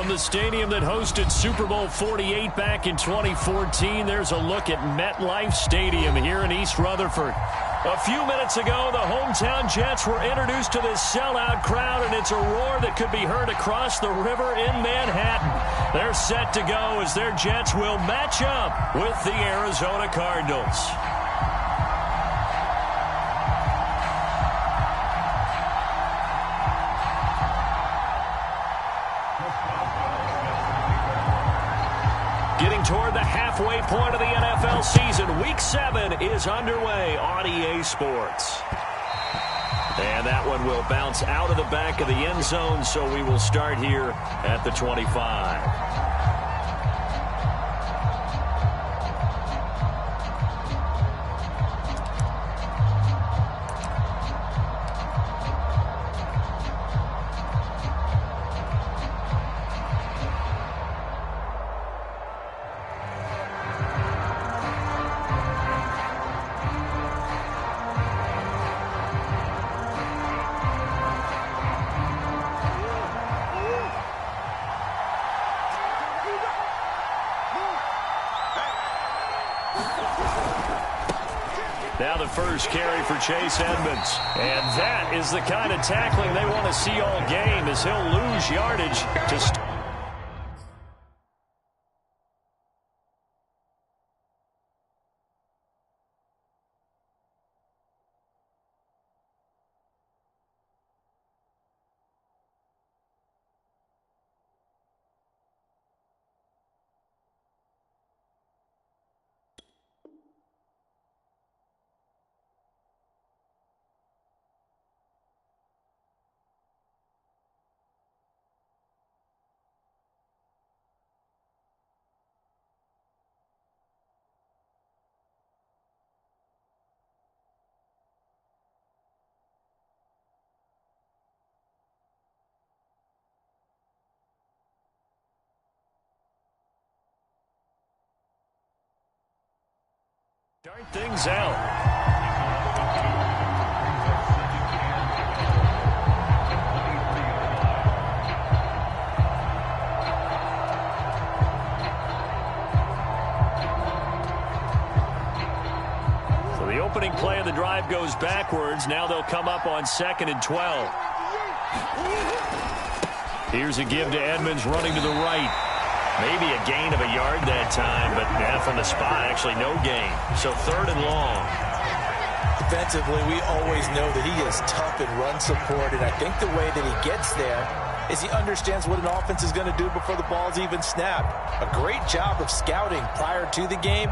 From the stadium that hosted Super Bowl 48 back in 2014, there's a look at MetLife Stadium here in East Rutherford. A few minutes ago, the hometown Jets were introduced to this sellout crowd, and it's a roar that could be heard across the river in Manhattan. They're set to go as their Jets will match up with the Arizona Cardinals. Getting toward the halfway point of the NFL season, Week 7 is underway on EA Sports. And that one will bounce out of the back of the end zone, so we will start here at the 25. Now the first carry for Chase Edmonds. And that is the kind of tackling they want to see all game, as he'll lose yardage to start things out. So the opening play of the drive goes backwards. Now they'll come up on 2nd and 12. Here's a give to Edmonds running to the right. Maybe a gain of a yard that time, but from the spot, actually no gain. So 3rd and long. Defensively, we always know that he is tough in run support, and I think the way that he gets there is he understands what an offense is going to do before the ball's even snapped. A great job of scouting prior to the game,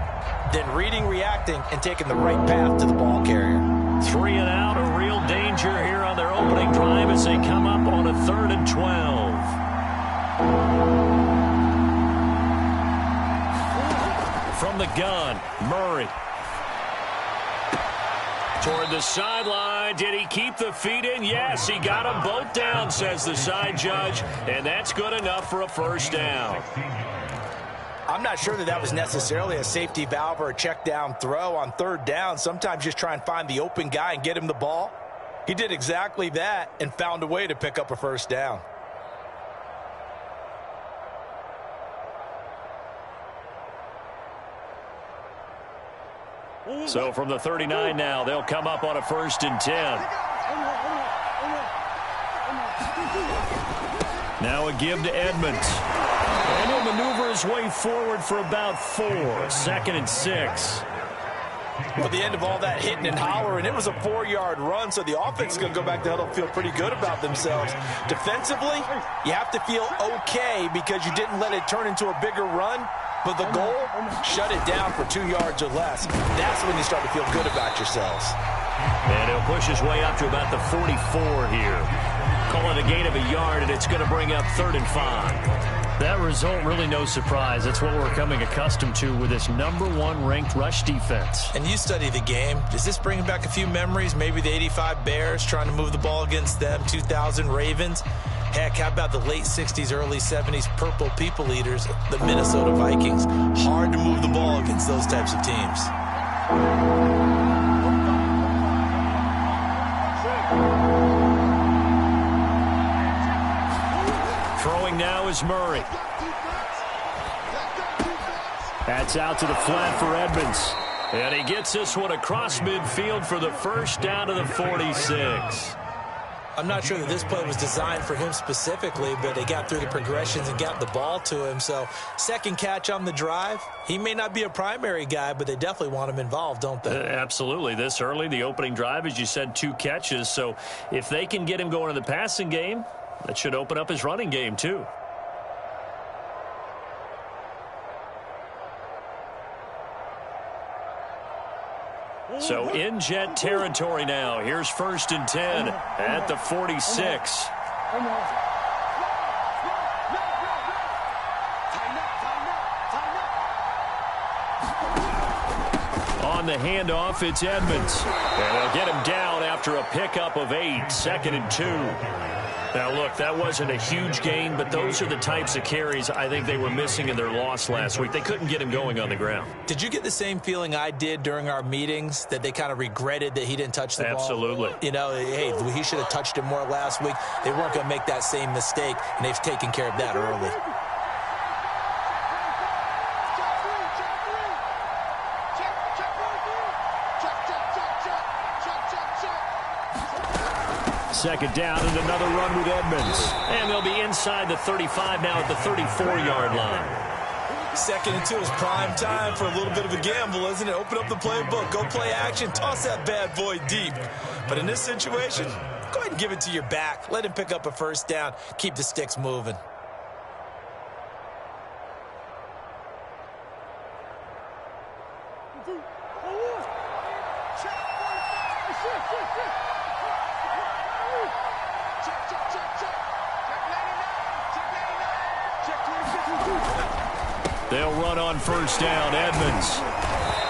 then reading, reacting, and taking the right path to the ball carrier. 3 and out, a real danger here on their opening drive as they come up on a 3rd and 12. From the gun, Murray. Toward the sideline. Did he keep the feet in? Yes, he got them both down, says the side judge. And that's good enough for a first down. I'm not sure that that was necessarily a safety valve or a check down throw on 3rd down. Sometimes just try and find the open guy and get him the ball. He did exactly that and found a way to pick up a first down. So from the 39 now, they'll come up on a 1st and 10. Now a give to Edmonds. And he'll maneuver his way forward for about 4. 2nd and 6. Well, the end of all that hitting and hollering, it was a 4-yard run, so the offense is going to go back to huddle, feel pretty good about themselves. Defensively, you have to feel okay because you didn't let it turn into a bigger run. But the goal, shut it down for 2 yards or less. That's when you start to feel good about yourselves. And he'll push his way up to about the 44 here. Call it a gain of a yard, and it's going to bring up 3rd and 5. That result, really no surprise. That's what we're coming accustomed to with this #1 ranked rush defense. And you study the game. Does this bring back a few memories? Maybe the 85 Bears trying to move the ball against them, 2000 Ravens. Heck, how about the late 60s, early 70s Purple People Eaters, the Minnesota Vikings? Hard to move the ball against those types of teams. Throwing now is Murray. That's out to the flat for Edmonds. And he gets this one across midfield for the first down to the 46. I'm not sure that this play was designed for him specifically, but they got through the progressions and got the ball to him. So second catch on the drive. He may not be a primary guy, but they definitely want him involved, don't they? Absolutely. This early, the opening drive, as you said, 2 catches. So if they can get him going in the passing game, that should open up his running game too. So in Jet territory now. Here's 1st and 10 at the 46. On the handoff, it's Edmonds. And they'll get him down after a pickup of 8, 2nd and 2. Now, look, that wasn't a huge gain, but those are the types of carries I think they were missing in their loss last week. They couldn't get him going on the ground. Did you get the same feeling I did during our meetings, that they kind of regretted that he didn't touch the ball? Absolutely. You know, hey, he should have touched it more last week. They weren't going to make that same mistake, and they've taken care of that early. Second down and another run with Edmonds. And they'll be inside the 35 now at the 34-yard line. 2nd and 2 is prime time for a little bit of a gamble, isn't it? Open up the playbook, go play action, toss that bad boy deep. But in this situation, go ahead and give it to your back. Let him pick up a first down. Keep the sticks moving. They'll run on first down. Edmonds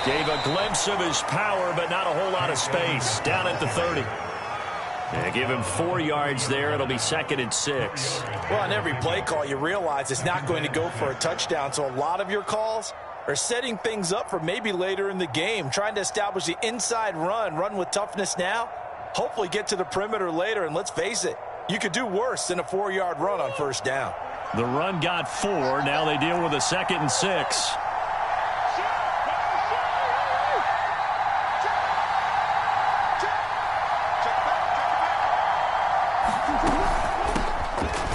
gave a glimpse of his power, but not a whole lot of space. Down at the 30. And give him 4 yards there. It'll be 2nd and 6. Well, on every play call, you realize it's not going to go for a touchdown. So a lot of your calls are setting things up for maybe later in the game, trying to establish the inside run with toughness now, hopefully get to the perimeter later. And let's face it, you could do worse than a 4-yard run on first down. The run got 4. Now they deal with a 2nd and 6.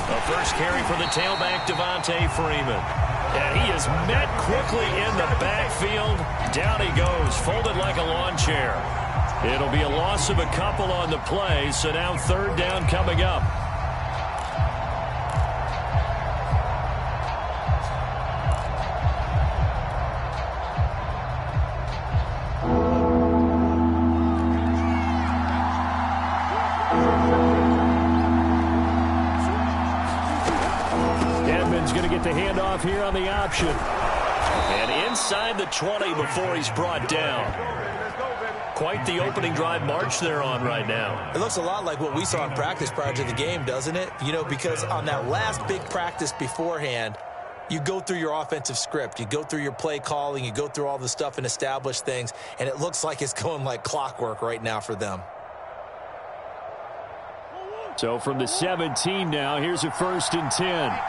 The first carry for the tailback, Devontae Freeman. And he is met quickly in the backfield. Down he goes, folded like a lawn chair. It'll be a loss of a couple on the play, so now 3rd down coming up. The handoff here on the option. And inside the 20 before he's brought down. Quite the opening drive march they're on right now. It looks a lot like what we saw in practice prior to the game, doesn't it? You know, because on that last big practice beforehand, you go through your offensive script. You go through your play calling. You go through all the stuff and establish things. And it looks like it's going like clockwork right now for them. So from the 17 now, here's a 1st and 10.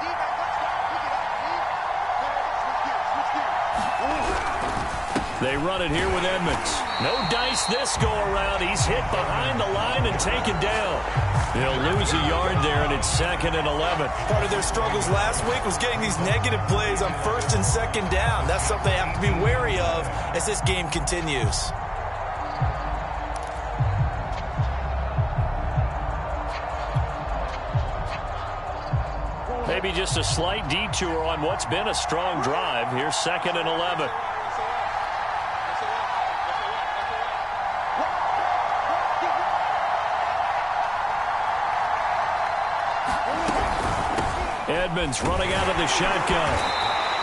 They run it here with Edmonds. No dice this go-around. He's hit behind the line and taken down. He'll lose a yard there, and it's 2nd and 11. Part of their struggles last week was getting these negative plays on 1st and 2nd down. That's something they have to be wary of as this game continues. Maybe just a slight detour on what's been a strong drive. Here's 2nd and 11. Edmonds running out of the shotgun.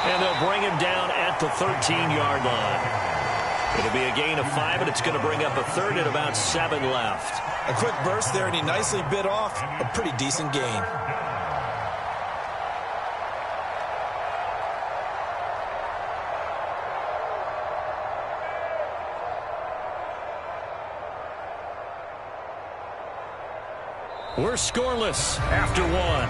And they'll bring him down at the 13-yard line. It'll be a gain of 5, and it's going to bring up a 3rd and about 7 left. A quick burst there, and he nicely bit off a pretty decent gain. We're scoreless after 1.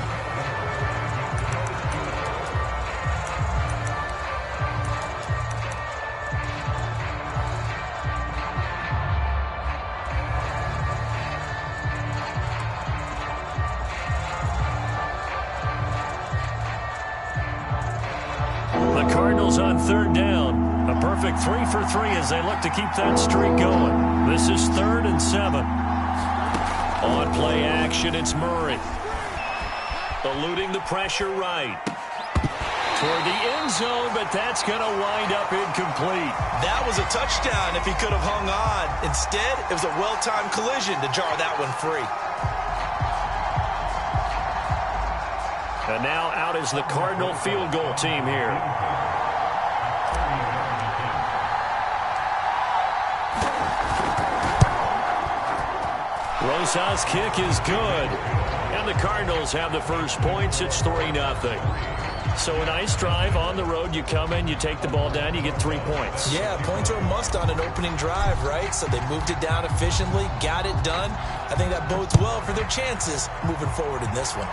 The Cardinals on third down. A perfect 3 for 3 as they look to keep that streak going. This is 3rd and 7. On play action, it's Murray. Eluding the pressure right. Toward the end zone, but that's going to wind up incomplete. That was a touchdown if he could have hung on. Instead, it was a well-timed collision to jar that one free. And now out is the Cardinal field goal team here. Rosa's kick is good. And the Cardinals have the first points. It's 3-0. So a nice drive on the road. You come in, you take the ball down, you get 3 points. Yeah, points are a must on an opening drive, right? So they moved it down efficiently, got it done. I think that bodes well for their chances moving forward in this one.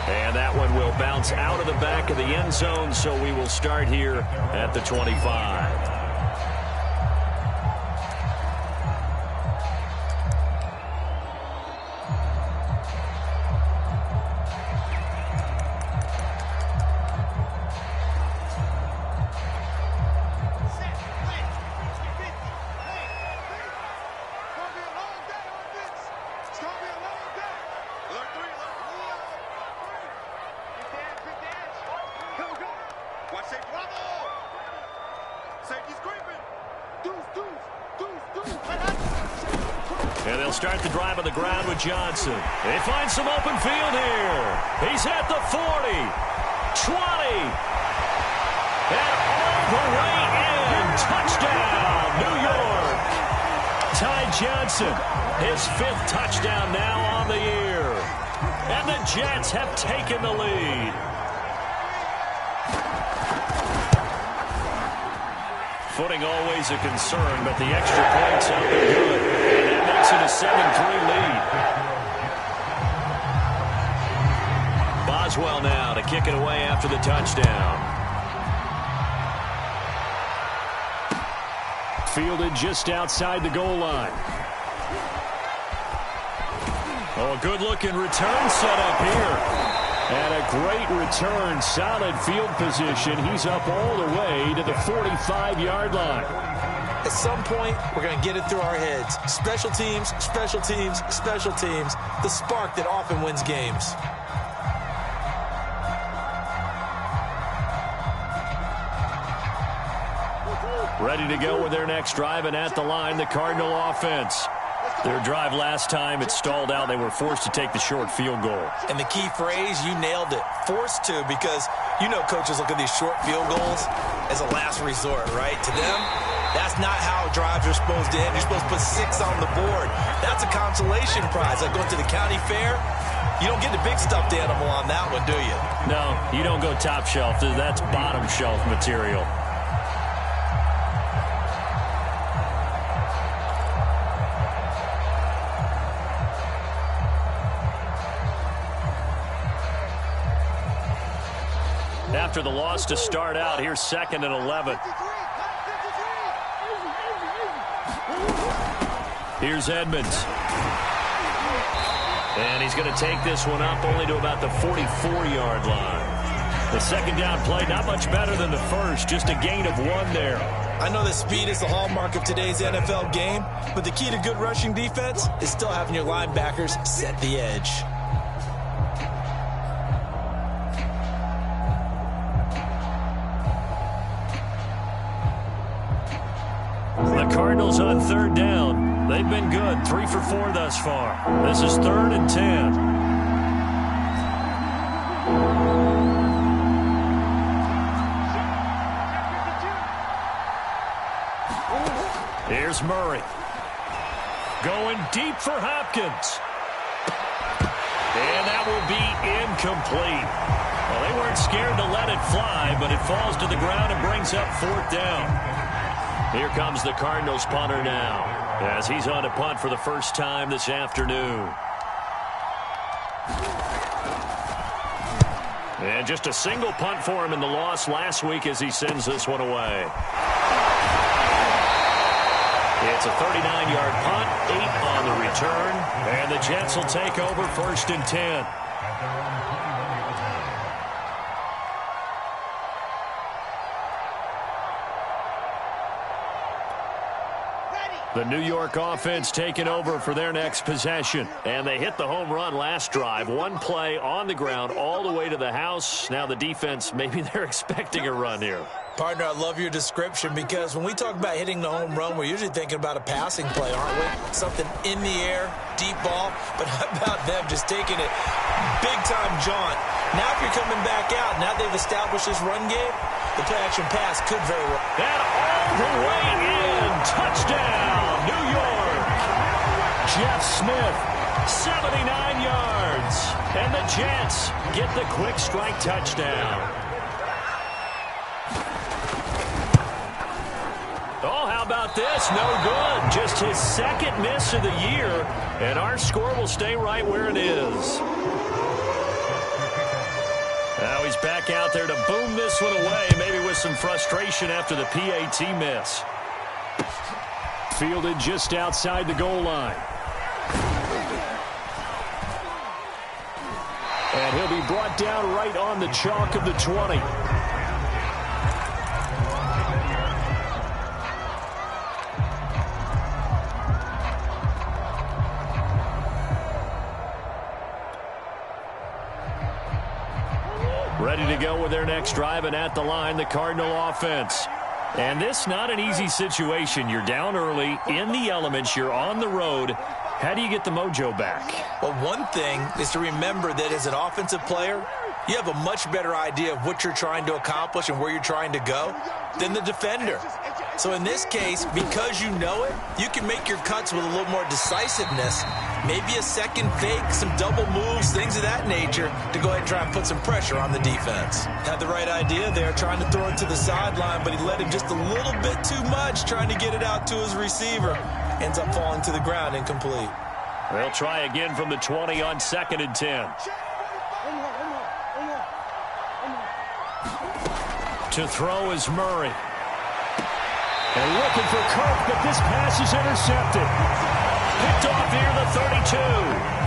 And that one will bounce out of the back of the end zone, so we will start here at the 25. And they'll start the drive on the ground with Johnson. They find some open field here. He's at the 40, 20, and all the way in. Touchdown, New York. Ty Johnson, his 5th touchdown now on the year. And the Jets have taken the lead. Footing always a concern, but the extra points up and good. And that makes it a 7-3 lead. Boswell now to kick it away after the touchdown. Fielded just outside the goal line. Oh, a good-looking return set up here. And a great return, solid field position. He's up all the way to the 45-yard line. At some point, we're going to get it through our heads. Special teams, special teams, special teams. The spark that often wins games. Ready to go with their next drive, and at the line, the Cardinal offense. Their drive last time, it stalled out. They were forced to take the short field goal. And the key phrase, you nailed it. Forced to, because you know coaches look at these short field goals as a last resort, right? To them, that's not how drives are supposed to end. You're supposed to put 6 on the board. That's a consolation prize. Like going to the county fair, you don't get the big stuffed animal on that one, do you? No, you don't go top shelf. That's bottom shelf material. After the loss to start out, here's 2nd and 11. Here's Edmonds. And he's going to take this one up only to about the 44-yard line. The second down play, not much better than the first, just a gain of 1 there. I know that speed is the hallmark of today's NFL game, but the key to good rushing defense is still having your linebackers set the edge. The Cardinals on third down. They've been good, 3 for 4 thus far. This is 3rd and 10. Here's Murray. Going deep for Hopkins. And that will be incomplete. Well, they weren't scared to let it fly, but it falls to the ground and brings up 4th down. Here comes the Cardinals punter now, as he's on a punt for the first time this afternoon. And just a single punt for him in the loss last week as he sends this one away. It's a 39-yard punt, 8 on the return, and the Jets will take over 1st and 10. The New York offense taking over for their next possession. And they hit the home run last drive. One play on the ground all the way to the house. Now the defense, maybe they're expecting a run here. Partner, I love your description because when we talk about hitting the home run, we're usually thinking about a passing play, aren't we? Something in the air, deep ball. But how about them just taking it big-time jaunt? Now if you're coming back out, now they've established this run game, the play-action pass could very well. And all the way in. Touchdown, New York. Jeff Smith, 79 yards. And the Jets get the quick strike touchdown. Oh, how about this? No good. Just his second miss of the year. And our score will stay right where it is. Now he's back out there to boom this one away, maybe with some frustration after the PAT miss. Fielded just outside the goal line. And he'll be brought down right on the chalk of the 20. Ready to go with their next drive, and at the line, the Cardinal offense. And this not an easy situation. You're down early, in the elements, you're on the road. How do you get the mojo back? Well, one thing is to remember that as an offensive player, you have a much better idea of what you're trying to accomplish and where you're trying to go than the defender. So in this case, because you know it, you can make your cuts with a little more decisiveness. Maybe a second fake, some double moves, things of that nature to go ahead and try and put some pressure on the defense. Had the right idea there, trying to throw it to the sideline, but he let him just a little bit too much, trying to get it out to his receiver. Ends up falling to the ground, incomplete. They'll try again from the 20 on 2nd and 10. To throw is Murray. And looking for Kirk, but this pass is intercepted. Picked off near the 32.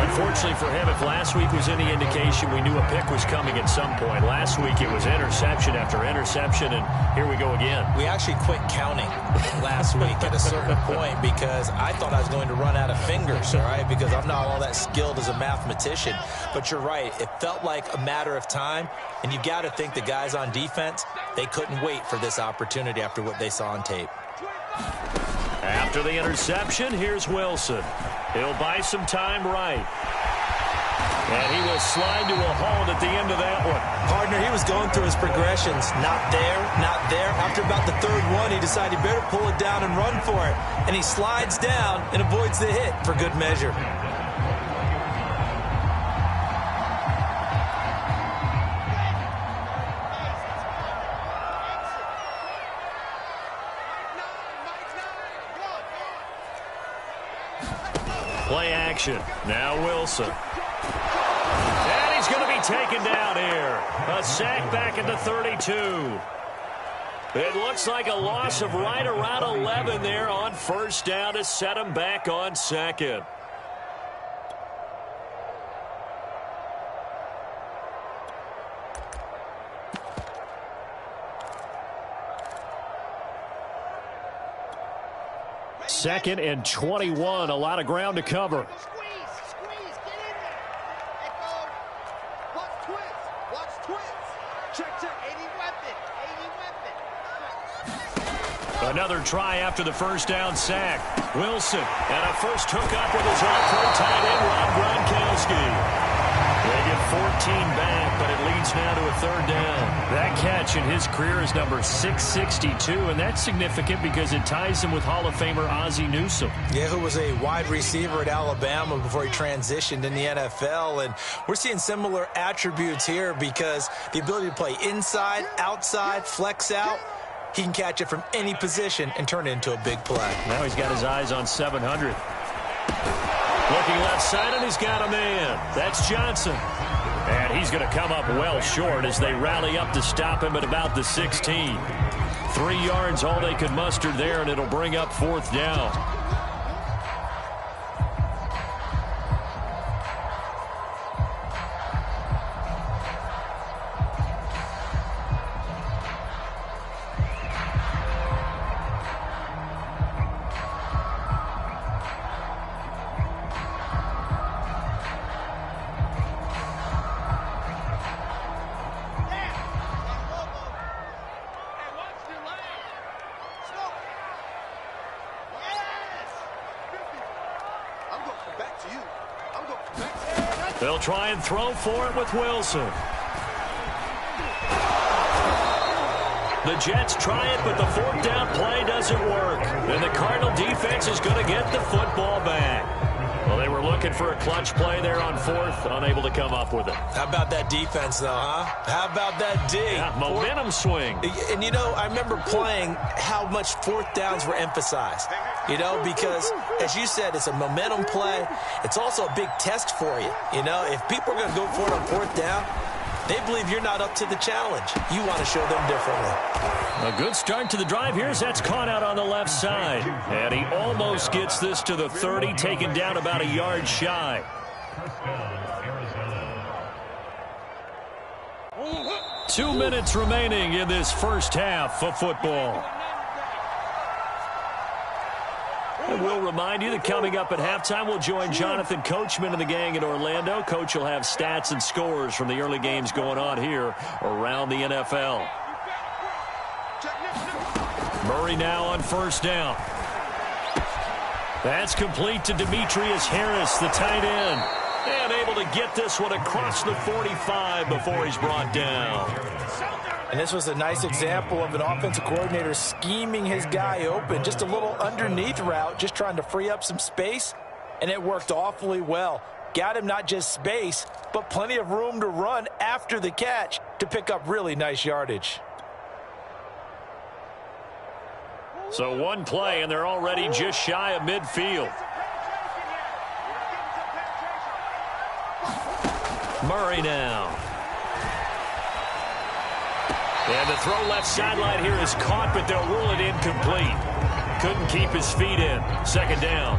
Unfortunately for him, if last week was any indication, we knew a pick was coming at some point. Last week it was interception after interception, and here we go again. We actually quit counting last week at a certain point because I thought I was going to run out of fingers, all right, because I'm not all that skilled as a mathematician. But you're right. It felt like a matter of time, and you've got to think the guys on defense, they couldn't wait for this opportunity after what they saw on tape. After the interception, here's Wilson. He'll buy some time right. And he will slide to a halt at the end of that one. Partner, he was going through his progressions. Not there, not there. After about the third one, he decided he better pull it down and run for it. And he slides down and avoids the hit for good measure. Play action. Now Wilson. And he's going to be taken down here. A sack back at the 32. It looks like a loss of right around 11 there on first down to set him back on second. Second and 21, a lot of ground to cover. Squeeze, get in there. Let go. Watch twist. Check, 80 weapon. Another try after the first down sack. Wilson, and a first hookup with his all-pro tight end, Rob Gronkowski. They get 14 back, but it leads now to a third down. That catch in his career is number 662, and that's significant because it ties him with Hall of Famer Ozzie Newsome. Yeah, who was a wide receiver at Alabama before he transitioned in the NFL. And we're seeing similar attributes here because the ability to play inside, outside, flex out, he can catch it from any position and turn it into a big play. Now he's got his eyes on 700. Looking left side, and he's got a man. That's Johnson. And he's going to come up well short as they rally up to stop him at about the 16. 3 yards, all they could muster there, and it'll bring up fourth down. They'll try and throw for it with Wilson. The Jets try it, but the fourth down play doesn't work. And the Cardinal defense is going to get the football back. Well, they were looking for a clutch play there on fourth, unable to come up with it. How about that defense, though, huh? How about that D? Yeah, momentum swing. And, you know, I remember playing how much fourth downs were emphasized. You know, because, as you said, it's a momentum play. It's also a big test for you. You know, if people are going to go for it on fourth down, they believe you're not up to the challenge. You want to show them differently. A good start to the drive here as that's caught out on the left side. And he almost gets this to the 30, taken down about a yard shy. Two minutes remaining in this first half of football. And we'll remind you that coming up at halftime, we'll join Jonathan Coachman and the gang in Orlando. Coach will have stats and scores from the early games going on here around the NFL. Murray now on first down. That's complete to Demetrius Harris, the tight end. And able to get this one across the 45 before he's brought down. And this was a nice example of an offensive coordinator scheming his guy open. Just a little underneath route, just trying to free up some space. And it worked awfully well. Got him not just space, but plenty of room to run after the catch to pick up really nice yardage. So one play, and they're already just shy of midfield. Murray now. And the throw left sideline here is caught, but they'll rule it incomplete. Couldn't keep his feet in. Second down.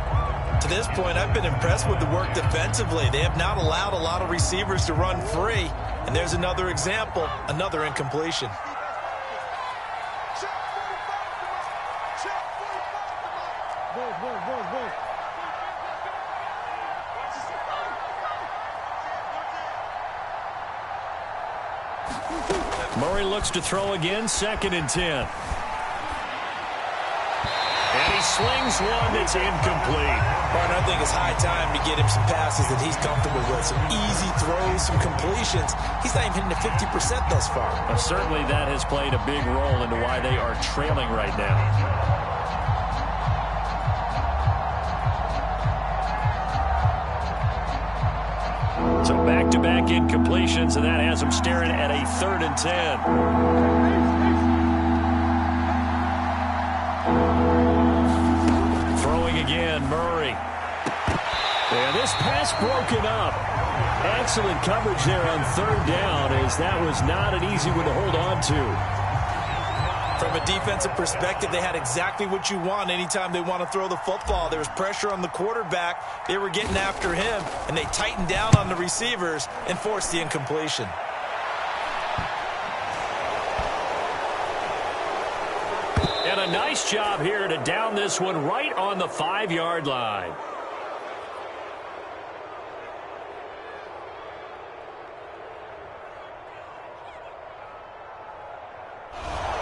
To this point, I've been impressed with the work defensively. They have not allowed a lot of receivers to run free. And there's another example, another incompletion. Murray looks to throw again, 2nd and 10. And he slings one that's incomplete. Martin, I think it's high time to get him some passes that he's comfortable with. Some easy throws, some completions. He's not even hitting the 50% thus far. Certainly that has played a big role into why they are trailing right now. So back-to-back incompletions, and that has him staring at a 3rd and 10. Throwing again, Murray. And this pass broken up. Excellent coverage there on 3rd down, as that was not an easy one to hold on to. From a defensive perspective, they had exactly what you want anytime they want to throw the football. There was pressure on the quarterback. They were getting after him, and they tightened down on the receivers and forced the incompletion. And a nice job here to down this one right on the 5-yard line.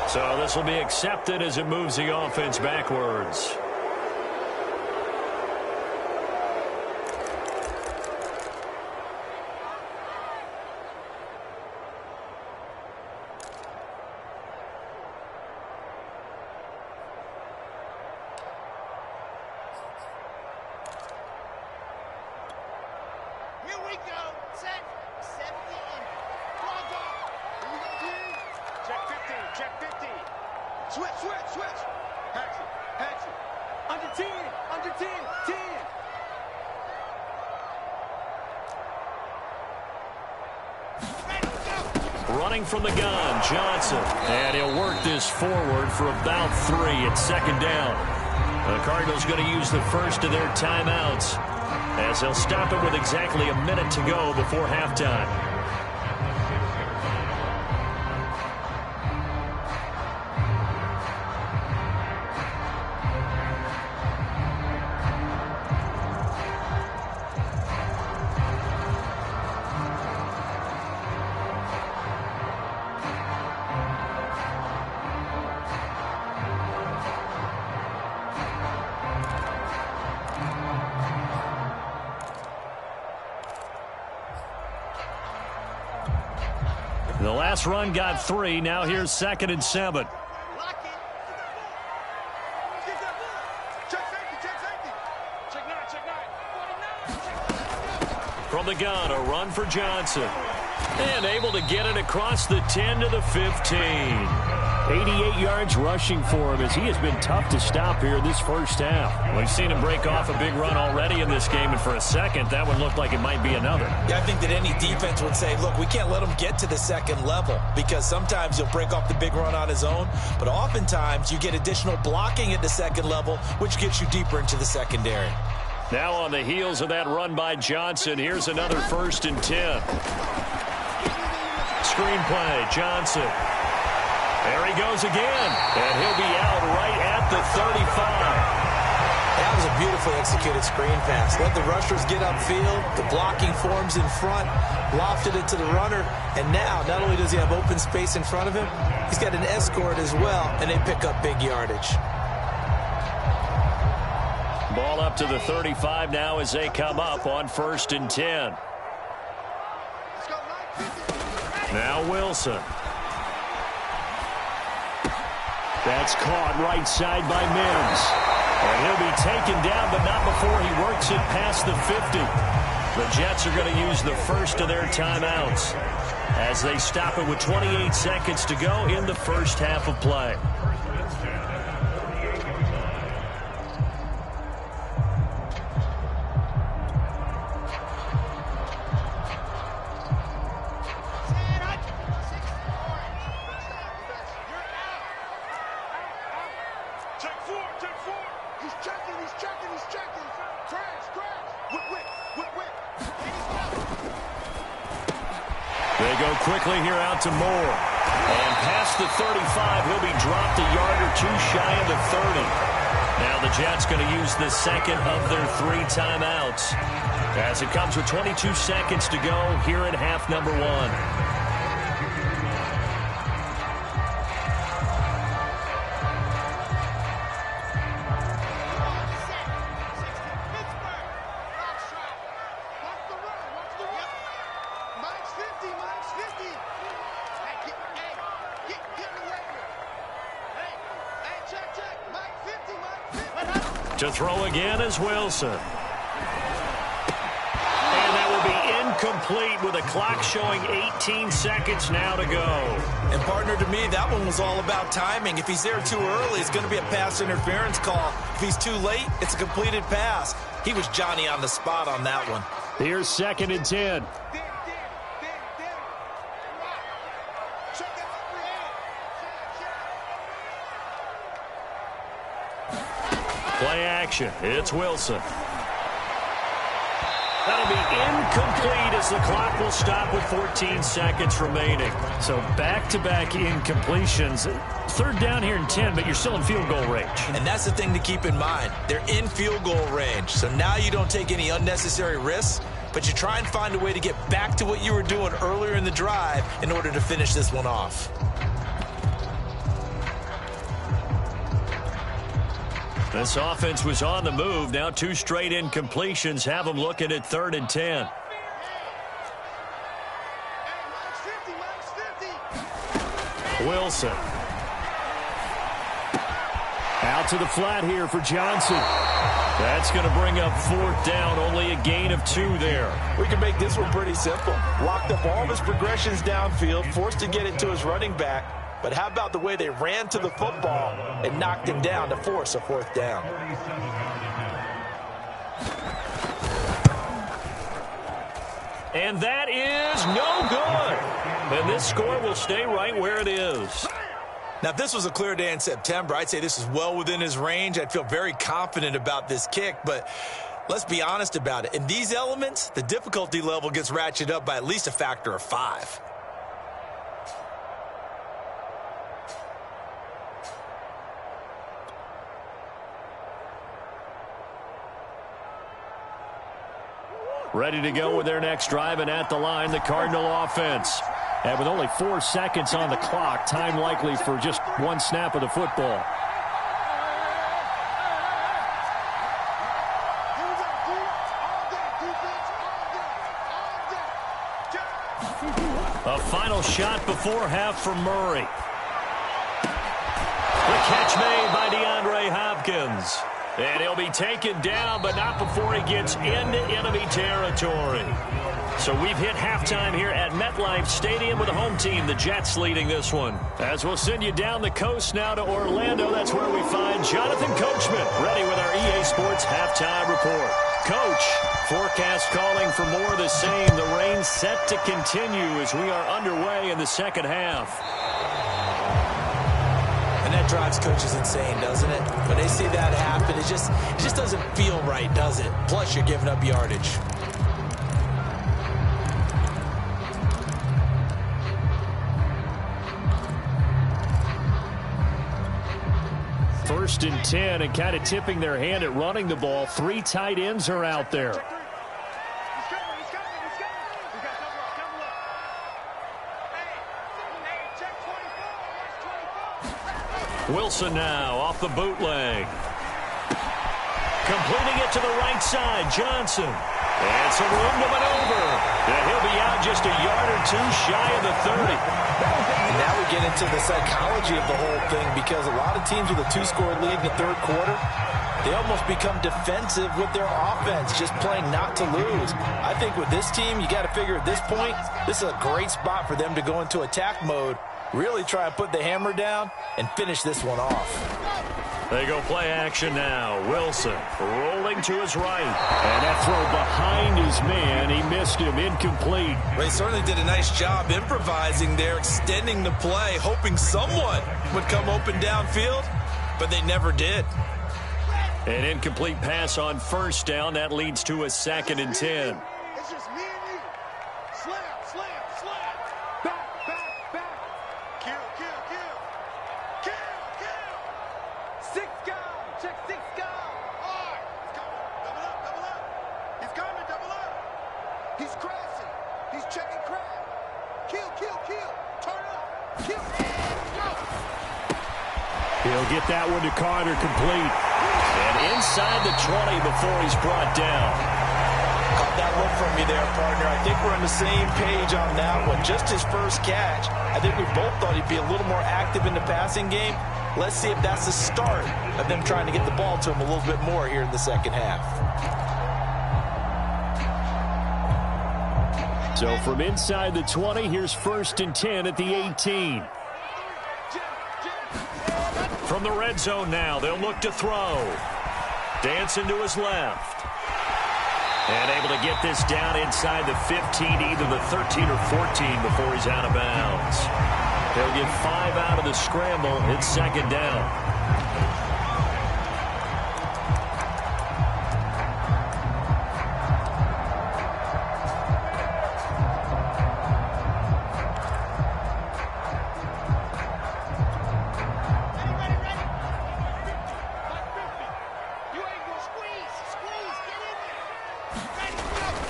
So this will be accepted as it moves the offense backwards. Here we go. Set. 70 in. Go. Here we go, team. Check 15. Check 15. Switch. Patch it. Under 10. Under 10. 10. Ready, go. Running from the gun, Johnson. And he'll work this forward for about 3 at 2nd down. The Cardinals going to use the first of their timeouts, as they'll stop it with exactly a minute to go before halftime. The last run got 3. Now here's 2nd and 7. Lock it. Check safety, check safety. Check 9, check 9. 49. From the gun, a run for Johnson. And able to get it across the 10 to the 15. 88 yards rushing for him as he has been tough to stop here this first half. We've seen him break off a big run already in this game, and for a second, that one looked like it might be another. Yeah, I think that any defense would say, look, we can't let him get to the second level because sometimes he'll break off the big run on his own, but oftentimes you get additional blocking at the second level, which gets you deeper into the secondary. Now on the heels of that run by Johnson, here's another 1st and 10. Screen play, Johnson. There he goes again, and he'll be out right at the 35. That was a beautifully executed screen pass. Let the rushers get upfield, the blocking forms in front, lofted it to the runner, and now not only does he have open space in front of him, he's got an escort as well, and they pick up big yardage. Ball up to the 35 now as they come up on 1st and 10. Now Wilson. That's caught right side by Mims. And he'll be taken down, but not before he works it past the 50. The Jets are going to use the first of their timeouts as they stop it with 28 seconds to go in the first half of play. They go quickly here out to Moore. And past the 35, he'll be dropped a yard or 2 shy of the 30. Now the Jets going to use the second of their 3 timeouts as it comes with 22 seconds to go here in half number 1. To throw again is Wilson. And that will be incomplete with a clock showing 18 seconds now to go. And partner, to me, that one was all about timing. If he's there too early, it's going to be a pass interference call. If he's too late, it's a completed pass. He was Johnny on the spot on that one. Here's 2nd and 10. Play action. It's Wilson. That'll be incomplete as the clock will stop with 14 seconds remaining. So back-to-back incompletions. 3rd down here and 10, but you're still in field goal range. And that's the thing to keep in mind. They're in field goal range. So now you don't take any unnecessary risks, but you try and find a way to get back to what you were doing earlier in the drive in order to finish this one off. This offense was on the move. Now 2 straight incompletions have them looking at 3rd and 10. Wilson. Out to the flat here for Johnson. That's going to bring up 4th down. Only a gain of 2 there. We can make this one pretty simple. Locked up all of his progressions downfield, forced to get it to his running back. But how about the way they ran to the football and knocked him down to force a 4th down? And that is no good. And this score will stay right where it is. Now, if this was a clear day in September, I'd say this is well within his range. I'd feel very confident about this kick, but let's be honest about it. In these elements, the difficulty level gets ratcheted up by at least a factor of 5. Ready to go with their next drive, and at the line, the Cardinal offense. And with only 4 seconds on the clock, time likely for just 1 snap of the football. A final shot before half for Murray. The catch made by DeAndre Hopkins. And he'll be taken down, but not before he gets into enemy territory. So we've hit halftime here at MetLife Stadium with the home team, the Jets, leading this one. As we'll send you down the coast now to Orlando, that's where we find Jonathan Coachman, ready with our EA Sports halftime report. Coach, forecast calling for more of the same. The rain set to continue as we are underway in the second half. And that drives coaches insane, doesn't it? When they see that happen, it just doesn't feel right, does it? Plus, you're giving up yardage. First and 10, and kind of tipping their hand at running the ball. 3 tight ends are out there. Wilson now off the bootleg. Completing it to the right side, Johnson. And some room to maneuver. And he'll be out just a yard or 2 shy of the 30. And now we get into the psychology of the whole thing, because a lot of teams with a 2-score lead in the third quarter, they almost become defensive with their offense, just playing not to lose. I think with this team, you got to figure at this point, this is a great spot for them to go into attack mode, really try and put the hammer down and finish this one off. They go play action now. Wilson rolling to his right. And that throw behind his man. He missed him. Incomplete. Well, he certainly did a nice job improvising there, extending the play, hoping someone would come open downfield, but they never did. An incomplete pass on first down. That leads to a 2nd and 10. It's just me and you. Slam, slam, slam. Back, back, back. Kill, kill, kill. Kill, kill. 6 guys. Check 6 guys. All right. He's coming. Double up, double up. He's coming, double up. He's crashing. He's checking crash. Kill, kill, kill. Turn up. Kill. Go. He'll get that one to Carter, complete. And inside the 20 before he's brought down. Caught that look from you there, partner. I think we're on the same page on that one. Just his first catch. I think we both thought he'd be a little more active in the passing game. Let's see if that's the start of them trying to get the ball to him a little bit more here in the second half. So from inside the 20, here's 1st and 10 at the 18. From the red zone now, they'll look to throw. Dancing to his left. And able to get this down inside the 15, either the 13 or 14 before he's out of bounds. He'll get 5 out of the scramble. It's 2nd down.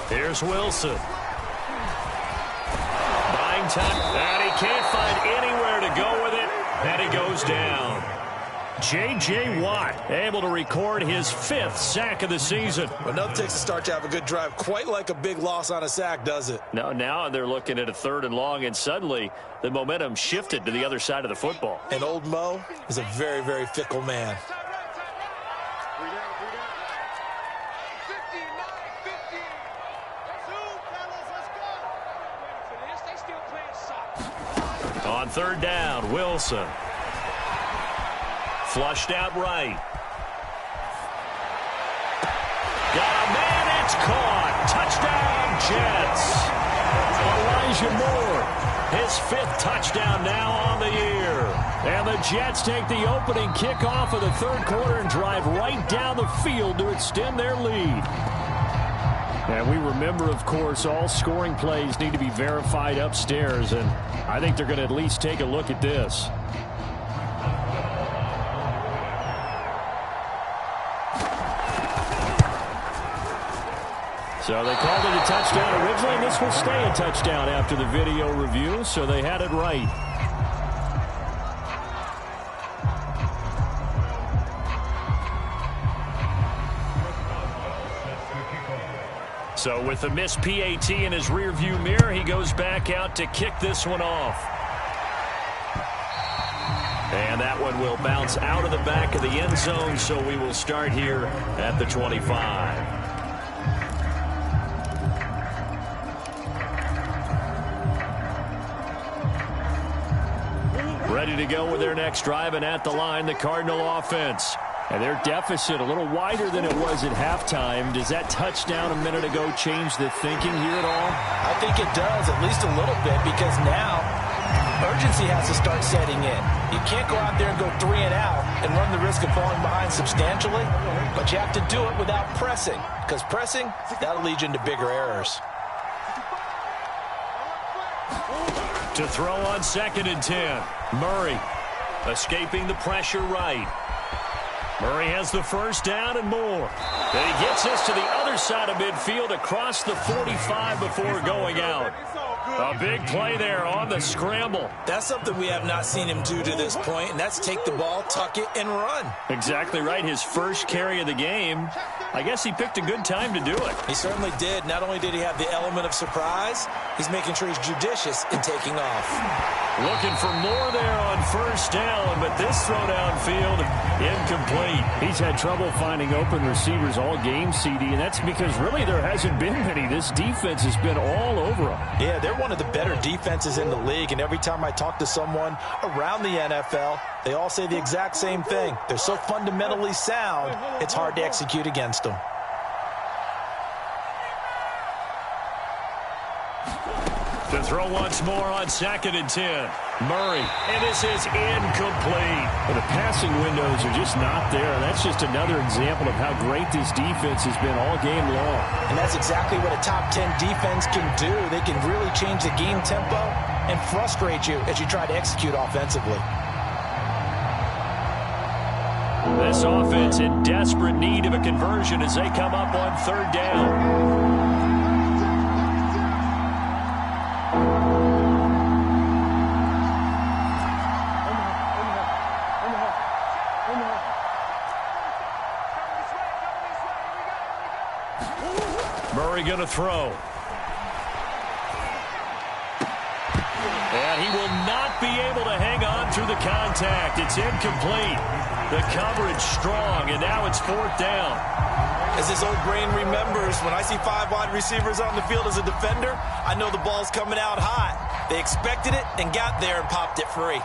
Here's Wilson. Buying time, and he can't find anywhere to go with it, and he goes down. J.J. Watt able to record his 5th sack of the season. Well, nothing takes a start to have a good drive, quite like a big loss on a sack, does it? No, now they're looking at a 3rd and long, and suddenly the momentum shifted to the other side of the football. And old Mo is a very, very fickle man. On 3rd down, Wilson. Flushed out right. Got a man, it's caught. Touchdown, Jets. Elijah Moore, his 5th touchdown now on the year. And the Jets take the opening kickoff of the 3rd quarter and drive right down the field to extend their lead. And we remember, of course, all scoring plays need to be verified upstairs, and I think they're going to at least take a look at this. So they called it a touchdown originally, and this will stay a touchdown after the video review, so they had it right. So with the missed PAT in his rearview mirror, he goes back out to kick this one off. And that one will bounce out of the back of the end zone, so we will start here at the 25. Ready to go with their next drive, and at the line, the Cardinal offense. And their deficit a little wider than it was at halftime. Does that touchdown a minute ago change the thinking here at all? I think it does, at least a little bit, because now urgency has to start setting in. You can't go out there and go 3 and out and run the risk of falling behind substantially, but you have to do it without pressing, because pressing, that'll lead you into bigger errors. To throw on 2nd and 10. Murray escaping the pressure right. Murray has the first down and more. And he gets us to the other side of midfield across the 45 before going out. A big play there on the scramble. That's something we have not seen him do to this point, and that's take the ball, tuck it, and run. Exactly right. His first carry of the game. I guess he picked a good time to do it. He certainly did. Not only did he have the element of surprise, he's making sure he's judicious in taking off. Looking for more there on first down, but this throw downfield incomplete. He's had trouble finding open receivers all game, CD, and that's because really there hasn't been many. This defense has been all over him. Yeah, they're one of the better defenses in the league, and every time I talk to someone around the NFL, they all say the exact same thing. They're so fundamentally sound, it's hard to execute against them. To throw once more on 2nd and 10. Murray, and this is incomplete. Well, the passing windows are just not there, and that's just another example of how great this defense has been all game long. And that's exactly what a top 10 defense can do. They can really change the game tempo and frustrate you as you try to execute offensively. This offense in desperate need of a conversion as they come up on 3rd down. Murray going to throw. And he will not be able to hang on through the contact. It's incomplete. The coverage strong, and now it's 4th down. As his old brain remembers, when I see 5 wide receivers on the field as a defender, I know the ball's coming out hot. They expected it and got there and popped it free.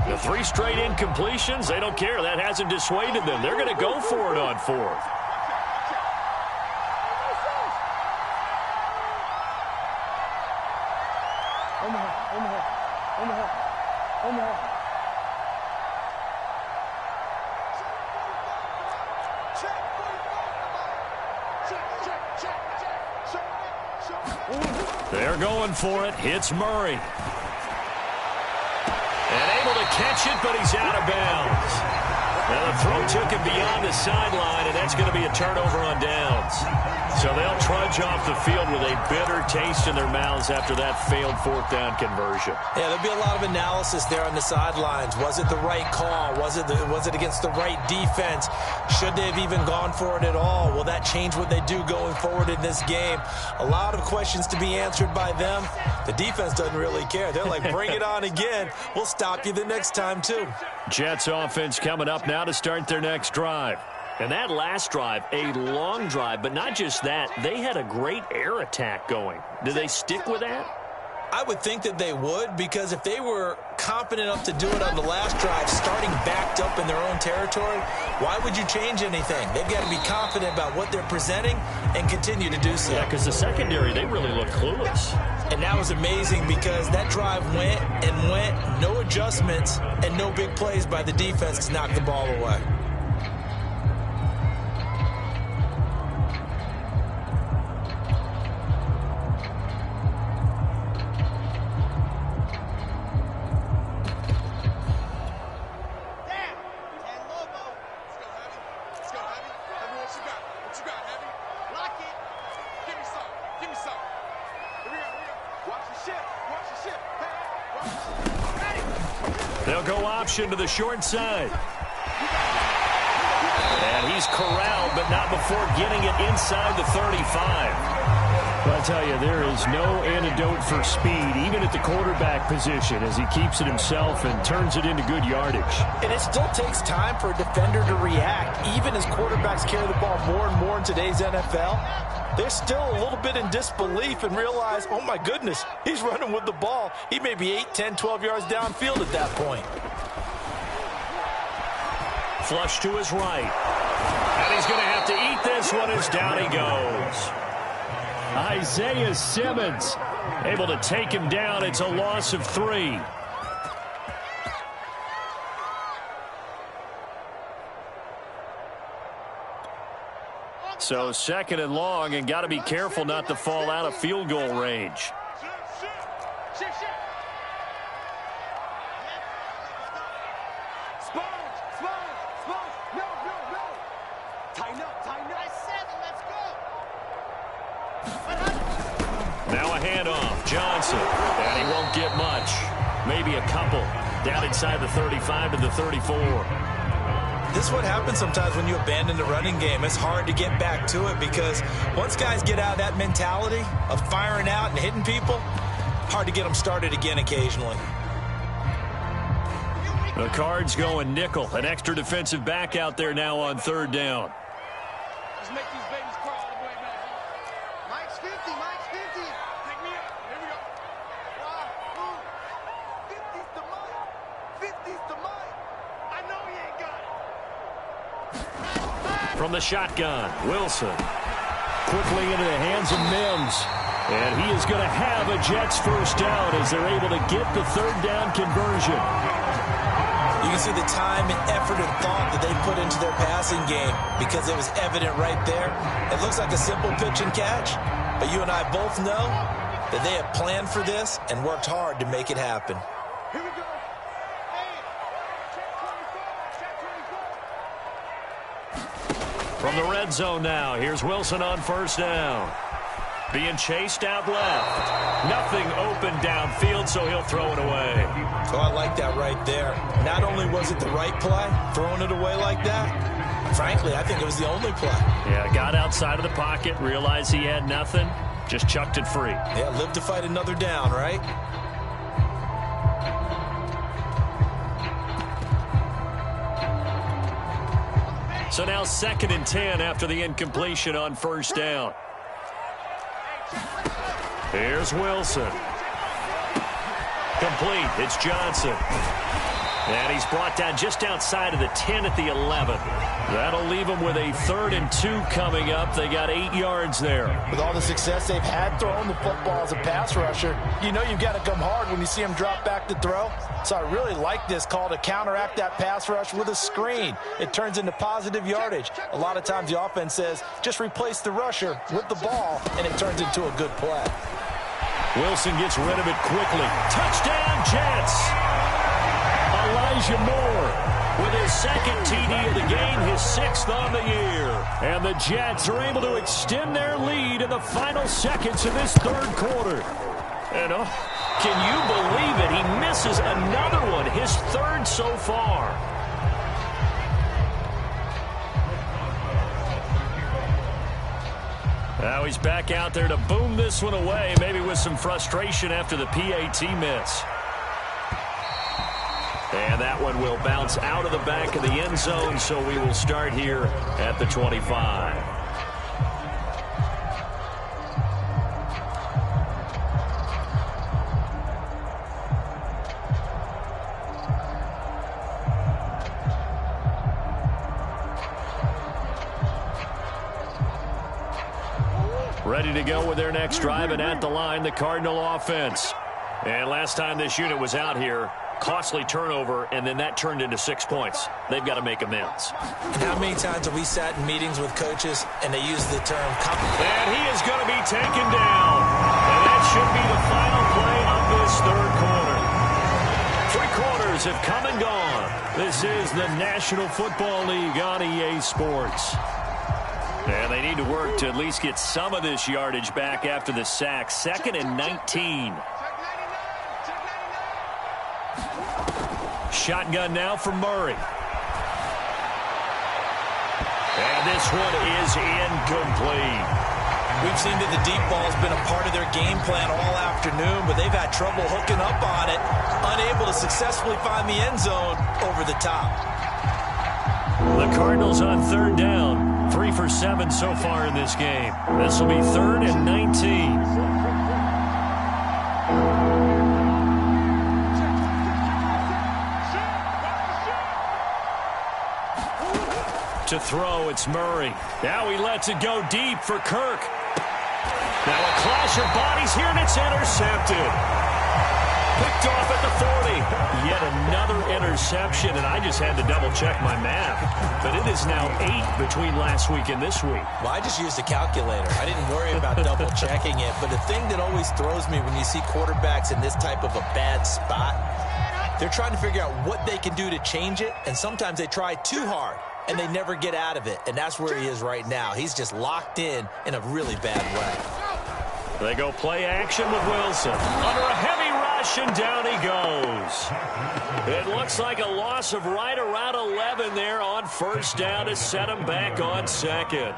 The 3 straight incompletions, they don't care. That hasn't dissuaded them. They're going to go for it on 4th. They're going for it. Hits Murray. And able to catch it, but he's out of bounds. Now the throw took him beyond the sideline, and that's going to be a turnover on downs. So they'll trudge off the field with a bitter taste in their mouths after that failed 4th down conversion. Yeah, there'll be a lot of analysis there on the sidelines. Was it the right call? Was it against the right defense? Should they have even gone for it at all? Will that change what they do going forward in this game? A lot of questions to be answered by them. The defense doesn't really care. They're like, bring it on again. We'll stop you the next time, too. Jets offense coming up now to start their next drive. And that last drive, a long drive, but not just that. They had a great air attack going. Do they stick with that? I would think that they would, because if they were confident enough to do it on the last drive, starting backed up in their own territory, why would you change anything? They've got to be confident about what they're presenting and continue to do so. Yeah, because the secondary, they really look clueless. And that was amazing because that drive went and went, no adjustments and no big plays by the defense to knock the ball away. They'll go option to the short side. And he's corralled, but not before getting it inside the 35. Well, I tell you, there is no antidote for speed, even at the quarterback position, as he keeps it himself and turns it into good yardage. And it still takes time for a defender to react. Even as quarterbacks carry the ball more and more in today's NFL, they're still a little bit in disbelief and realize, oh my goodness, he's running with the ball. He may be 8, 10, 12 yards downfield at that point. Flush to his right. And he's going to have to eat this one as down he goes. Isaiah Simmons able to take him down. It's a loss of 3. So 2nd and long, and got to be careful not to fall out of field goal range. Now a handoff. Johnson. And he won't get much. Maybe a couple. Down inside the 35 to the 34. This is what happens sometimes when you abandon the running game. It's hard to get back to it because once guys get out of that mentality of firing out and hitting people, hard to get them started again occasionally. The Cards going nickel. An extra defensive back out there now on 3rd down. Let's make these babies crawl all the way back. Mike's 50, Mike's 50. Take me up. Here we go. 50's the Mike. 50's the Mike. I know he ain't got it. From the shotgun, Wilson. Quickly into the hands of Mims. And he is going to have a Jets first down as they're able to get the 3rd down conversion. You can see the time and effort and thought that they put into their passing game because it was evident right there. It looks like a simple pitch and catch, but you and I both know that they have planned for this and worked hard to make it happen. Here we go. Hey, check 24. From the red zone now, here's Wilson on 1st down. Being chased out left. Nothing open downfield, so he'll throw it away. So I like that right there. Not only was it the right play, throwing it away like that, frankly, I think it was the only play. Yeah, got outside of the pocket, realized he had nothing, just chucked it free. Yeah, live to fight another down, right? So now 2nd and 10 after the incompletion on 1st down. Here's Wilson. Complete. It's Johnson. And he's brought down just outside of the 10 at the 11. That'll leave them with a 3rd and 2 coming up. They got 8 yards there. With all the success they've had throwing the football as a pass rusher, you know you've got to come hard when you see them drop back to throw. So I really like this call to counteract that pass rush with a screen. It turns into positive yardage. A lot of times the offense says, just replace the rusher with the ball, and it turns into a good play. Wilson gets rid of it quickly. Touchdown, Jets! Elijah Moore with his 2nd TD of the game, his 6th on the year. And the Jets are able to extend their lead in the final seconds of this 3rd quarter. And can you believe it? He misses another one, his 3rd so far. Now he's back out there to boom this one away, maybe with some frustration after the PAT miss. And that one will bounce out of the back of the end zone, so we will start here at the 25. Ready to go with their next drive, and at the line, the Cardinal offense. And last time this unit was out here, costly turnover, and then that turned into 6 points. They've got to make amends. And how many times have we sat in meetings with coaches and they use the term and he is going to be taken down. And that should be the final play of this 3rd quarter. 3 quarters have come and gone. This is the National Football League on EA Sports. And they need to work to at least get some of this yardage back after the sack. 2nd and 19. Shotgun now for Murray. And this one is incomplete. We've seen that the deep ball's been a part of their game plan all afternoon, but they've had trouble hooking up on it, unable to successfully find the end zone over the top. The Cardinals on third down, 3 for 7 so far in this game. This will be 3rd and 19. To throw, it's Murray. Now he lets it go deep for Kirk. Now a clash of bodies here, and it's intercepted. Picked off at the 40. Yet another interception, and I just had to double-check my math. But it is now 8 between last week and this week. Well, I just used a calculator. I didn't worry about double-checking it. But the thing that always throws me when you see quarterbacks in this type of a bad spot, they're trying to figure out what they can do to change it, and sometimes they try too hard, and they never get out of it. And that's where he is right now. He's just locked in a really bad way. They go play action with Wilson. Under a heavy rush, and down he goes. It looks like a loss of right around 11 there on first down to set him back on second.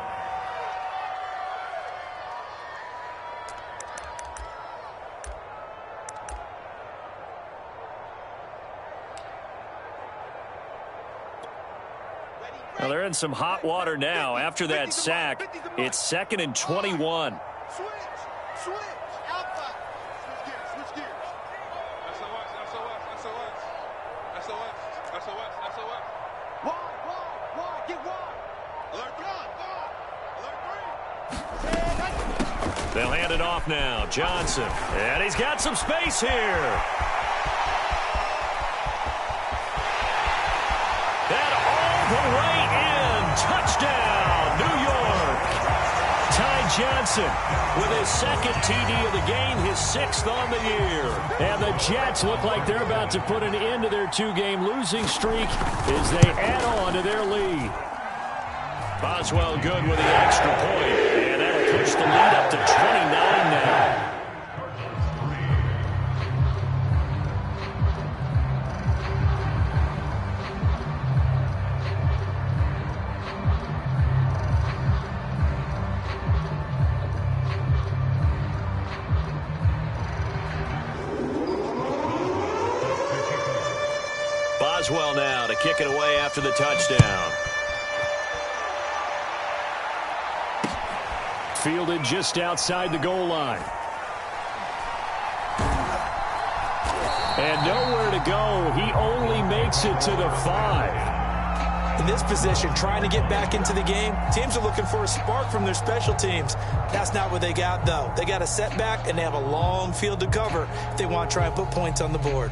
Well, they're in some hot water now. After that sack, it's 2nd and 21. Switch. Alpha. Switch gears. SOS. Wide. Get wide. Alert 3. They'll hand it off now. Johnson. And he's got some space here. And all the way in. Touchdown, New York. Ty Johnson with his 2nd TD of the game, his 6th on the year. And the Jets look like they're about to put an end to their 2-game losing streak as they add on to their lead. Boswell good with the extra point, and that'll push the lead up to 29 now. Boswell now to kick it away after the touchdown. Fielded just outside the goal line. And nowhere to go. He only makes it to the 5. In this position, trying to get back into the game, teams are looking for a spark from their special teams. That's not what they got, though. They got a setback, and they have a long field to cover if they want to try and put points on the board.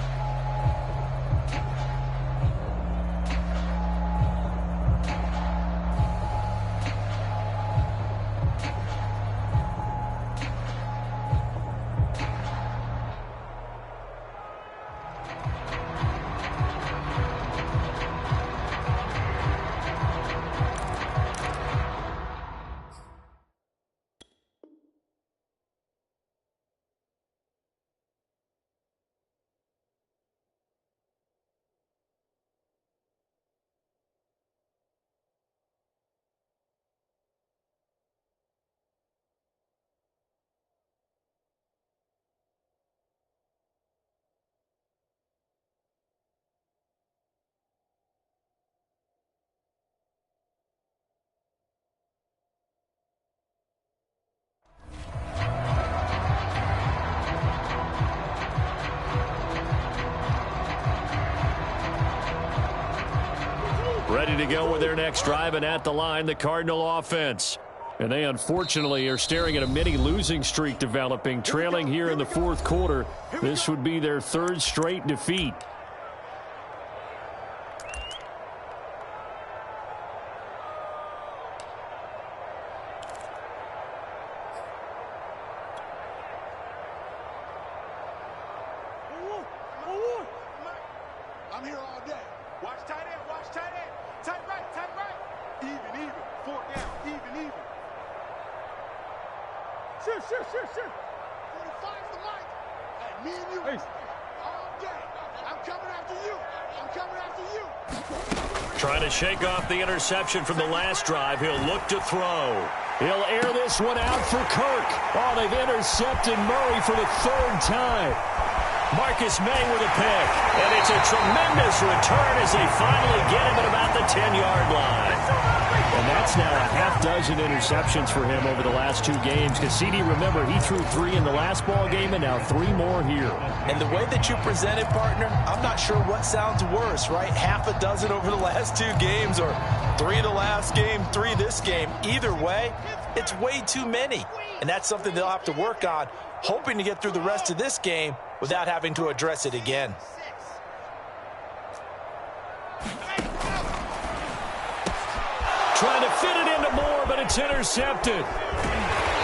Ready to go with their next drive, and at the line, the Cardinal offense. And they unfortunately are staring at a mini losing streak developing, trailing here in the 4th quarter. This would be their 3rd straight defeat. I'm here all day. Watch tight end. Tight right. Even. 4 down. Even. Shoot. 45's the light. Hey, me and you all day. I'm Trying to shake off the interception from the last drive. He'll look to throw. He'll air this one out for Kirk. Oh, they've intercepted Murray for the third time. Marcus May with a pick. And it's a tremendous return as they finally get him at about the 10-yard line. And that's now a half-dozen interceptions for him over the last 2 games. Because CD, remember, he threw 3 in the last ball game and now 3 more here. And the way that you present it, partner, I'm not sure what sounds worse, right? Half a dozen over the last 2 games or 3 the last game, 3 this game. Either way, it's way too many. And that's something they'll have to work on, hoping to get through the rest of this game without having to address it again. Trying to fit it into Moore, but it's intercepted.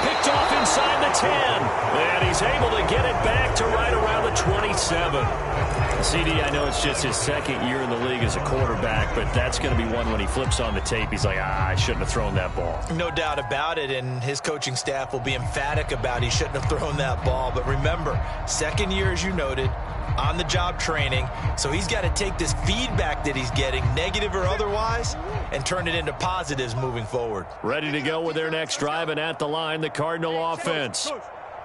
Picked off inside the 10. And he's able to get it back to right around the 27. CD, I know it's just his second year in the league as a quarterback, but that's going to be one when he flips on the tape. He's like, I shouldn't have thrown that ball. No doubt about it, and his coaching staff will be emphatic about he shouldn't have thrown that ball. But remember, second year, as you noted, on-the-job training, so he's got to take this feedback that he's getting, negative or otherwise, and turn it into positives moving forward. Ready to go with their next drive, and at the line, the Cardinal offense.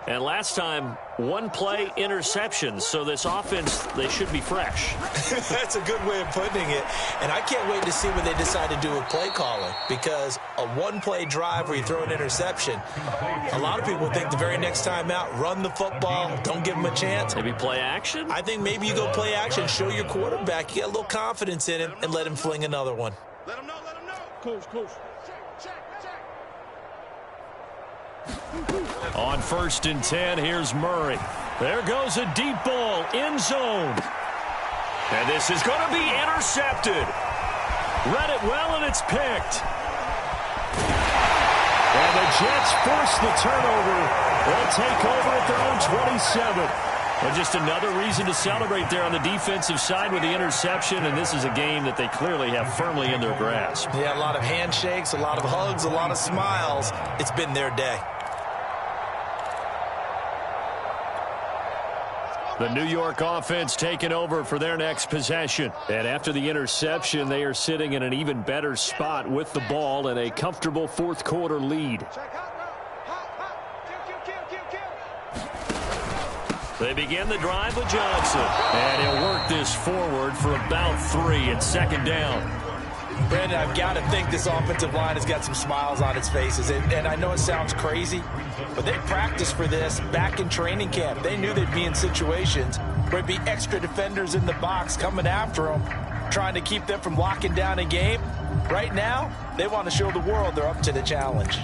And last time, 1-play interceptions, so this offense, they should be fresh. That's a good way of putting it. And I can't wait to see what they decide to do with play calling, because a 1-play drive where you throw an interception, a lot of people think the very next time out, run the football, don't give them a chance. Maybe play action? I think maybe you go play action, show your quarterback, you get a little confidence in him, and let him fling another one. Let him know, let him know. Coach. Check. On 1st and 10, here's Murray. There goes a deep ball, end zone. And this is going to be intercepted. Read it well, and it's picked. And the Jets force the turnover. They'll take over at their own 27. Well, just another reason to celebrate there on the defensive side with the interception, and this is a game that they clearly have firmly in their grasp. Yeah, a lot of handshakes, a lot of hugs, a lot of smiles. It's been their day. The New York offense taking over for their next possession. And after the interception, they are sitting in an even better spot with the ball and a comfortable fourth-quarter lead. They begin the drive with Johnson. And he'll work this forward for about 3 at second down. Brandon, I've got to think this offensive line has got some smiles on its faces. And I know it sounds crazy, but they practiced for this back in training camp. They knew they'd be in situations where there'd be extra defenders in the box coming after them, trying to keep them from locking down a game. Right now, they want to show the world they're up to the challenge.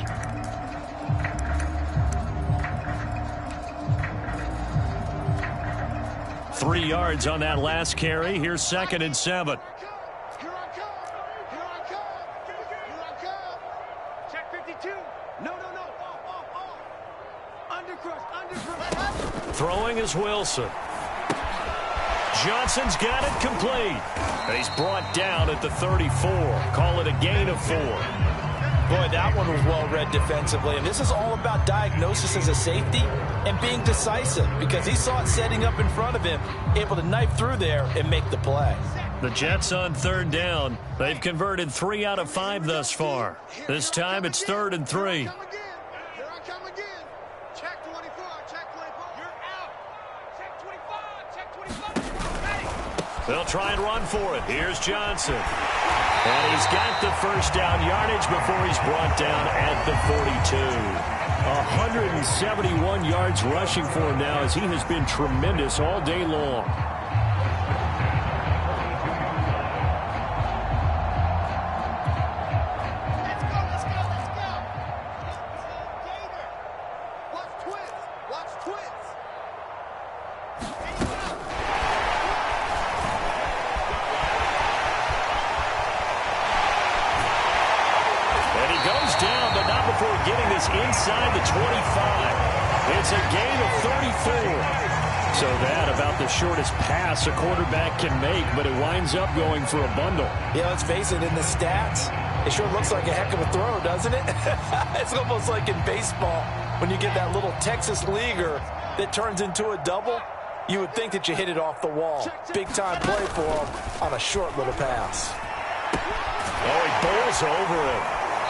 Three yards on that last carry. Here's 2nd and 7. Here I come. Check 52. No. Undercrush. Throwing is Wilson. Johnson's got it complete. And he's brought down at the 34. Call it a gain of 4. Boy, that one was well read defensively. And this is all about diagnosis as a safety and being decisive, because he saw it setting up in front of him, able to knife through there and make the play. The Jets on 3rd down. They've converted 3 out of 5 thus far. This time it's 3rd and 3. Here I come again. Check 24. You're out. Check 25. Ready. They'll try and run for it. Here's Johnson. And he's got the first down yardage before he's brought down at the 42. 171 yards rushing for him now, as he has been tremendous all day long. Let's go. Gator. Watch twins. And he goes down, but not before getting this inside the 25. It's a gain of 34. So that about the shortest pass a quarterback can make, but it winds up going for a bundle. Yeah, let's face it, in the stats, it sure looks like a heck of a throw, doesn't it? It's almost like in baseball when you get that little Texas leaguer that turns into a double. You would think that you hit it off the wall. Big-time play for him on a short little pass. Oh, he bowls over him.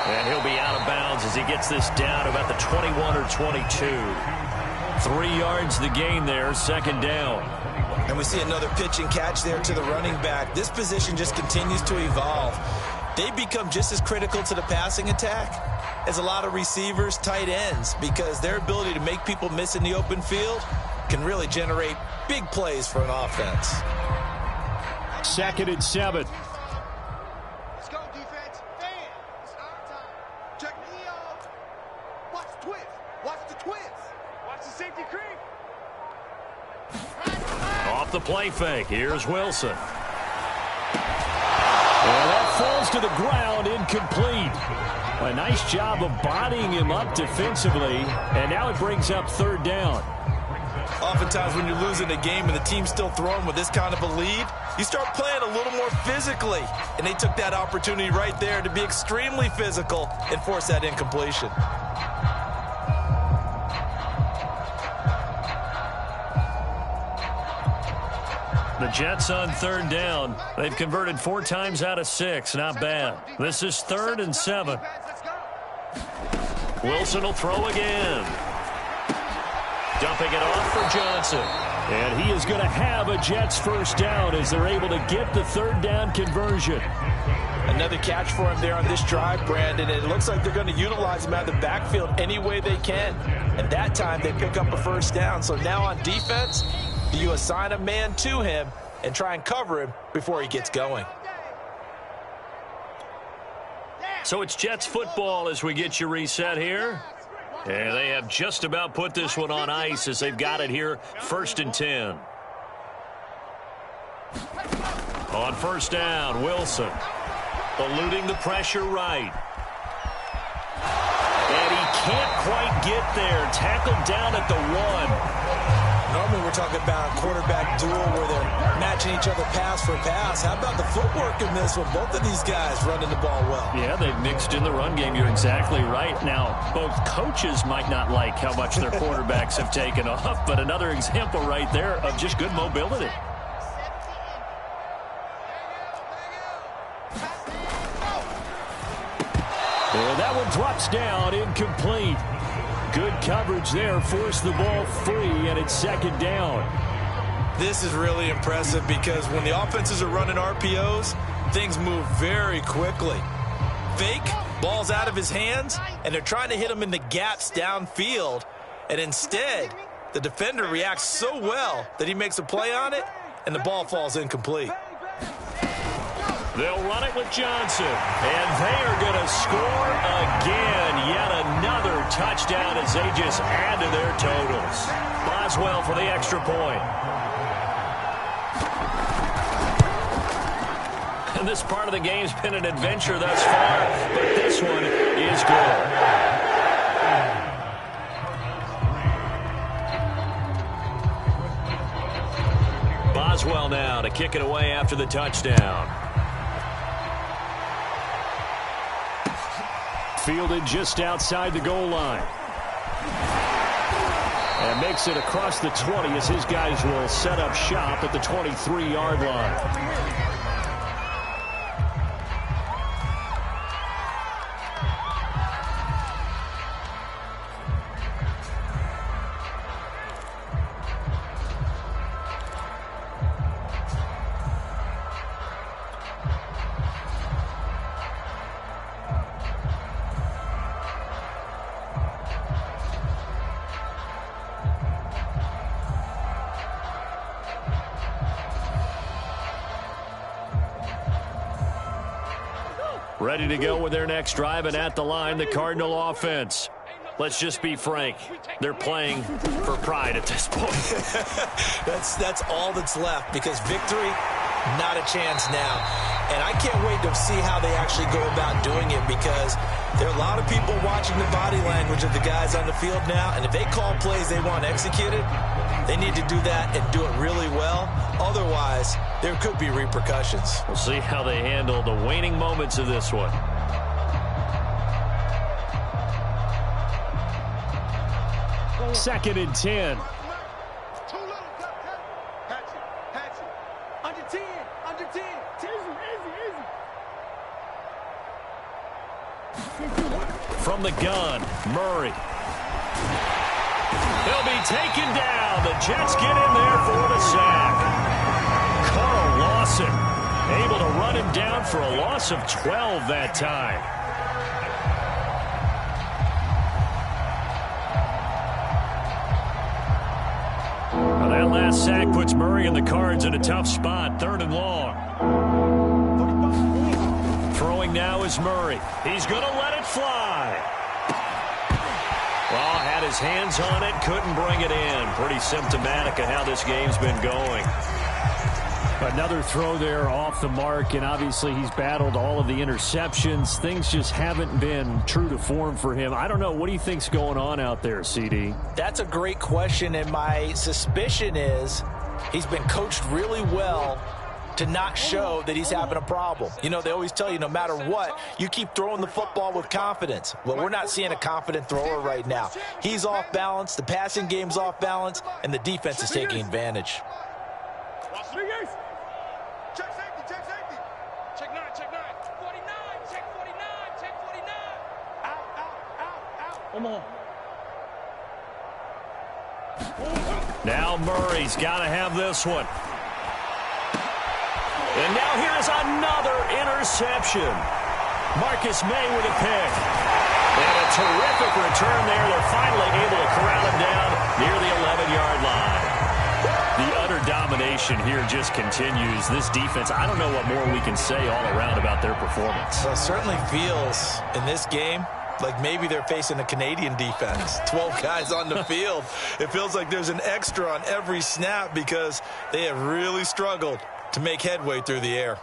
And he'll be out of bounds as he gets this down about the 21 or 22. 3 yards the gain there, second down. And we see another pitch and catch there to the running back. This position just continues to evolve. They become just as critical to the passing attack as a lot of receivers, tight ends, because their ability to make people miss in the open field can really generate big plays for an offense. 2nd and 7. Let's go, defense. Man, it's our time. Check me out. Watch the twist. Watch the twist. Watch the safety creep. Off the play fake. Here's Wilson. And that falls to the ground, incomplete. A nice job of bodying him up defensively, and now it brings up 3rd down. Oftentimes when you're losing a game and the team's still throwing with this kind of a lead, you start playing a little more physically. And they took that opportunity right there to be extremely physical and force that incompletion. The Jets on 3rd down. They've converted 4 times out of 6. Not bad. This is 3rd and 7. Wilson will throw again. Dumping it off for Johnson. And he is going to have a Jets first down as they're able to get the 3rd down conversion. Another catch for him there on this drive, Brandon. And it looks like they're going to utilize him out of the backfield any way they can. And that time they pick up a first down. So now on defense, do you assign a man to him and try and cover him before he gets going? So it's Jets football as we get you reset here. And they have just about put this one on ice as they've got it here, 1st and 10. On 1st down, Wilson eluding the pressure right. And he can't quite get there. Tackled down at the 1. Normally we're talking about a quarterback duel where they're matching each other pass for pass. How about the footwork in this one? Both of these guys running the ball well. Yeah, they've mixed in the run game. You're exactly right. Now, both coaches might not like how much their quarterbacks have taken off, but another example right there of just good mobility. And that one drops down, incomplete. Good coverage there, forced the ball free, and it's 2nd down. This is really impressive because when the offenses are running RPOs, things move very quickly. Fake, ball's out of his hands, and they're trying to hit him in the gaps downfield. And instead, the defender reacts so well that he makes a play on it, and the ball falls incomplete. They'll run it with Johnson, and they are going to score again. Yet another touchdown as they just add to their totals. Boswell for the extra point. And this part of the game's been an adventure thus far, but this one is good. Boswell now to kick it away after the touchdown. Fielded just outside the goal line. And makes it across the 20 as his guys will set up shop at the 23-yard line. Ready to go with their next drive, and at the line, the Cardinal offense. Let's just be frank. They're playing for pride at this point. That's all that's left, because victory, not a chance now. And I can't wait to see how they actually go about doing it, because there are a lot of people watching the body language of the guys on the field now, and if they call plays they want executed, they need to do that and do it really well. Otherwise, there could be repercussions. We'll see how they handle the waning moments of this one. Second and 10. the gun. Murray. He'll be taken down. The Jets get in there for the sack. Carl Lawson able to run him down for a loss of 12 that time. Well, that last sack puts Murray and the Cards in a tough spot. 3rd and long. Throwing now is Murray. He's going to let it fly. Well, had his hands on it, couldn't bring it in. Pretty symptomatic of how this game's been going. Another throw there off the mark, and obviously he's battled all of the interceptions. Things just haven't been true to form for him. I don't know. What do you think's going on out there, CD? That's a great question, and my suspicion is he's been coached really well to not show that he's having a problem. You know, they always tell you no matter what, you keep throwing the football with confidence. Well, we're not seeing a confident thrower right now. He's off balance, the passing game's off balance, and the defense is taking advantage. Check safety, check safety. Check 9, check 9. 49, check 49, check 49. Out, out, out, out. Come on. Now Murray's got to have this one. And now here's another interception. Marcus May with a pick. And a terrific return there. They're finally able to corral him down near the 11-yard line. The utter domination here just continues. This defense, I don't know what more we can say all around about their performance. Well, it certainly feels in this game like maybe they're facing a Canadian defense. 12 guys on the field. It feels like there's an extra on every snap because they have really struggled to make headway through the air.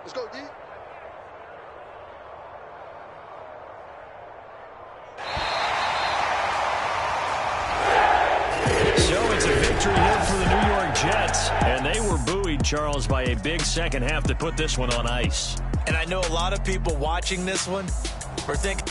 Let's go, D. So it's a victory here for the New York Jets. And they were buoyed, Charles, by a big second half that put this one on ice. And I know a lot of people watching this one are thinking,